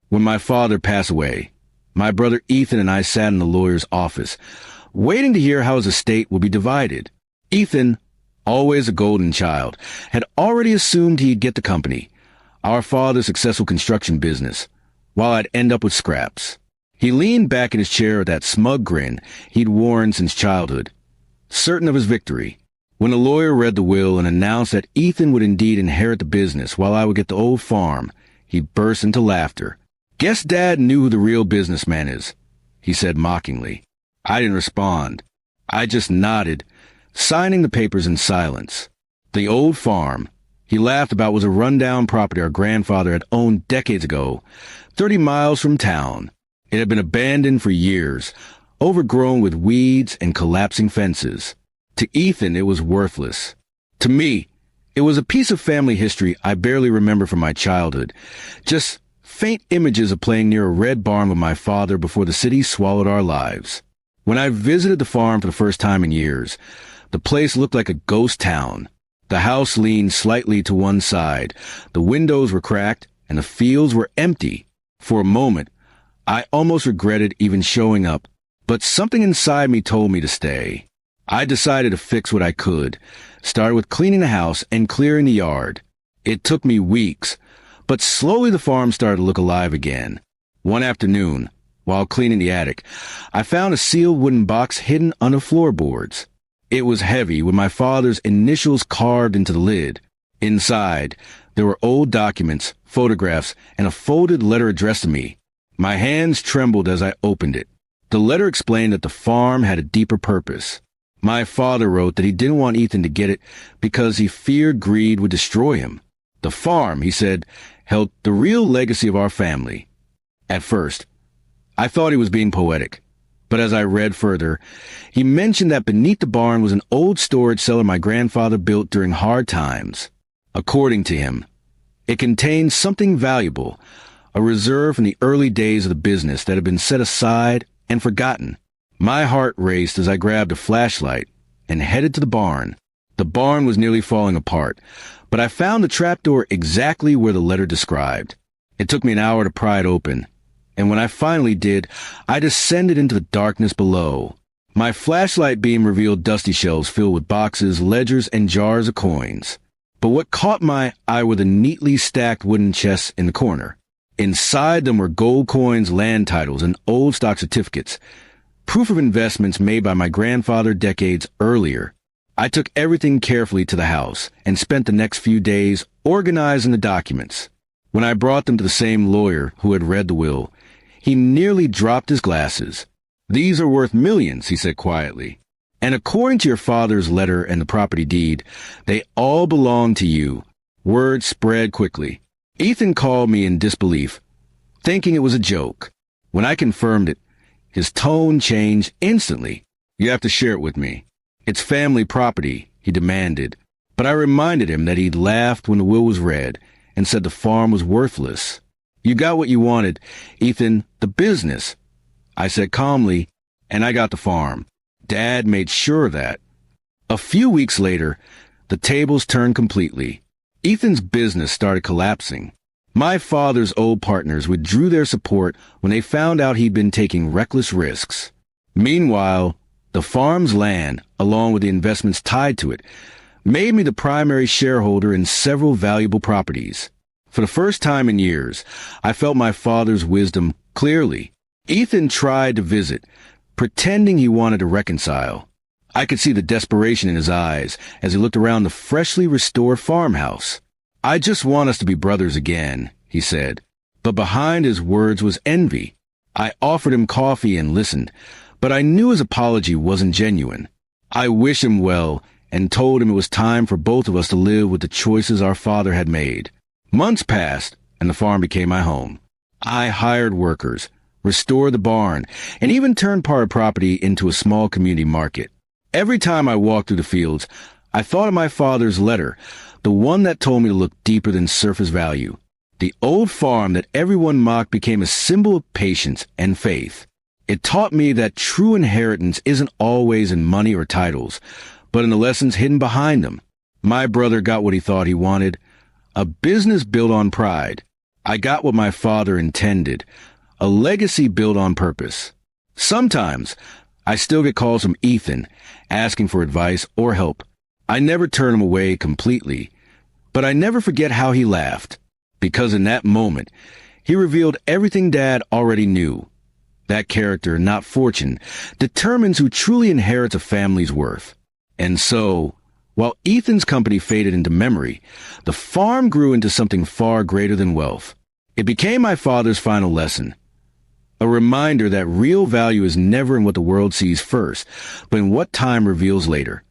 When my father passed away, my brother Ethan and I sat in the lawyer's office, waiting to hear how his estate would be divided. Ethan, always a golden child, had already assumed he'd get the company, our father's successful construction business, while I'd end up with scraps. He leaned back in his chair with that smug grin he'd worn since childhood, certain of his victory. When the lawyer read the will and announced that Ethan would indeed inherit the business while I would get the old farm, he burst into laughter. "Guess Dad knew who the real businessman is," he said mockingly. I didn't respond. I just nodded, signing the papers in silence. The old farm he laughed about was a rundown property our grandfather had owned decades ago, 30 miles from town. It had been abandoned for years, overgrown with weeds and collapsing fences. To Ethan, it was worthless. To me, it was a piece of family history I barely remember from my childhood. Just faint images of playing near a red barn with my father before the city swallowed our lives. When I visited the farm for the first time in years, the place looked like a ghost town. The house leaned slightly to one side, the windows were cracked, and the fields were empty. For a moment, I almost regretted even showing up, but something inside me told me to stay. I decided to fix what I could, started with cleaning the house and clearing the yard. It took me weeks, but slowly the farm started to look alive again. One afternoon, while cleaning the attic, I found a sealed wooden box hidden under floorboards. It was heavy, with my father's initials carved into the lid. Inside, there were old documents, photographs, and a folded letter addressed to me. My hands trembled as I opened it. The letter explained that the farm had a deeper purpose. My father wrote that he didn't want Ethan to get it because he feared greed would destroy him. The farm, he said, held the real legacy of our family. At first, I thought he was being poetic. But as I read further, he mentioned that beneath the barn was an old storage cellar my grandfather built during hard times. According to him, it contained something valuable, a reserve from the early days of the business that had been set aside and forgotten. My heart raced as I grabbed a flashlight and headed to the barn. The barn was nearly falling apart, but I found the trapdoor exactly where the letter described. It took me an hour to pry it open, and when I finally did, I descended into the darkness below. My flashlight beam revealed dusty shelves filled with boxes, ledgers, and jars of coins. But what caught my eye were the neatly stacked wooden chests in the corner. Inside them were gold coins, land titles, and old stock certificates, proof of investments made by my grandfather decades earlier. I took everything carefully to the house and spent the next few days organizing the documents. When I brought them to the same lawyer who had read the will, he nearly dropped his glasses. "These are worth millions," he said quietly. "And according to your father's letter and the property deed, they all belong to you." Word spread quickly. Ethan called me in disbelief, thinking it was a joke. When I confirmed it, his tone changed instantly. "You have to share it with me. It's family property," he demanded. But I reminded him that he'd laughed when the will was read and said the farm was worthless. "You got what you wanted, Ethan, the business," I said calmly, "and I got the farm." Dad made sure of that. A few weeks later, the tables turned completely. Ethan's business started collapsing. My father's old partners withdrew their support when they found out he'd been taking reckless risks. Meanwhile, the farm's land, along with the investments tied to it, made me the primary shareholder in several valuable properties. For the first time in years, I felt my father's wisdom clearly. Ethan tried to visit, pretending he wanted to reconcile. I could see the desperation in his eyes as he looked around the freshly restored farmhouse. "I just want us to be brothers again," he said. But behind his words was envy. I offered him coffee and listened, but I knew his apology wasn't genuine. I wished him well and told him it was time for both of us to live with the choices our father had made. Months passed, and the farm became my home. I hired workers, restored the barn, and even turned part of property into a small community market. Every time I walked through the fields, I thought of my father's letter, the one that told me to look deeper than surface value. The old farm that everyone mocked became a symbol of patience and faith. It taught me that true inheritance isn't always in money or titles, but in the lessons hidden behind them. My brother got what he thought he wanted, a business built on pride. I got what my father intended, a legacy built on purpose. Sometimes, I still get calls from Ethan, asking for advice or help. I never turn him away completely, but I never forget how he laughed, because in that moment, he revealed everything Dad already knew. That character, not fortune, determines who truly inherits a family's worth. And so, while Ethan's company faded into memory, the farm grew into something far greater than wealth. It became my father's final lesson. A reminder that real value is never in what the world sees first, but in what time reveals later.